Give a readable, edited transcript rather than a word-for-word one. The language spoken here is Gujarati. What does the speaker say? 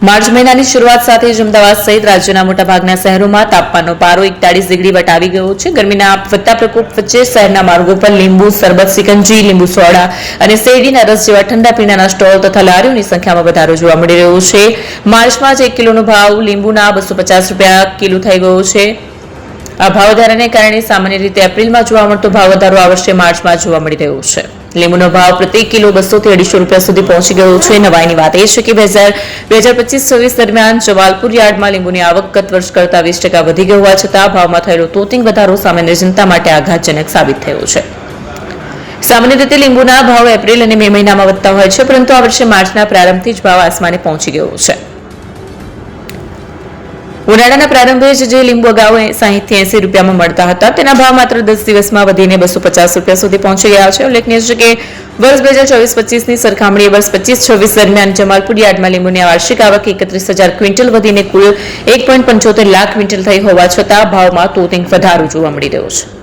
માર્ચ મહિનાની શરૂઆત સાથે જ અમદાવાદ સહિત રાજ્યના મોટાભાગના શહેરોમાં તાપમાનનો પારો 41 ડિગ્રી વટાવી ગયો છે. ગરમીના વધતા પ્રકોપ વચ્ચે શહેરના માર્ગો પર લીંબુ શરબત, સિકંજી, લીંબુ સોડા અને શેરડીના રસ જેવા ઠંડા પીણાના સ્ટોલ તથા લારીઓની સંખ્યામાં વધારો જોવા મળી રહ્યો છે. માર્ચમાં જ 1 કિલોનો ભાવ લીંબુના 250 રૂપિયા કિલો થઈ ગયો છે. આ ભાવ વધારાને કારણે સામાન્ય રીતે એપ્રિલમાં જોવા મળતો ભાવ વધારો આ વર્ષે માર્ચમાં જોવા મળી રહ્યો છે. લીંબુનો ભાવ પ્રતિ કિલો 200 થી 250 રૂપિયા સુધી પહોંચી ગયો છે. નવાઈની વાત એ છે કે 2025-26 દરમિયાન જવાલપુર યાર્ડમાં લીંબુની આવક ગત વર્ષ કરતાં 20% વધી ગઈ હોવા છતાં ભાવમાં થયેલો તોતિંગ વધારો સામાન્ય જનતા માટે આઘાતજનક સાબિત થયો છે. સામાન્ય રીતે લીંબુના ભાવ એપ્રિલ અને મે મહિનામાં વધતા હોય છે, પરંતુ આ વર્ષે માર્ચના પ્રારંભથી જ ભાવ આસમાને પહોંચી ગયો છે. ઉનાળાના પ્રારંભે જે લીંબુ અગાઉ 60 થી 80 રૂપિયામાં મળતા હતા તેના ભાવ માત્ર 10 દિવસમાં વધીને 250 રૂપિયા સુધી પહોંચી ગયા છે. ઉલ્લેખનીય છે કે વર્ષ 2024-25ની સરખામણીએ વર્ષ 25-26 દરમિયાન જમાલપુર યાર્ડમાં લીંબુની વાર્ષિક આવક 31,000 ક્વિન્ટલ વધીને કુલ 1.75 લાખ ક્વિન્ટલ થઈ હોવા છતાં ભાવમાં તોતિંગ વધારો જોવા મળી રહ્યો છે.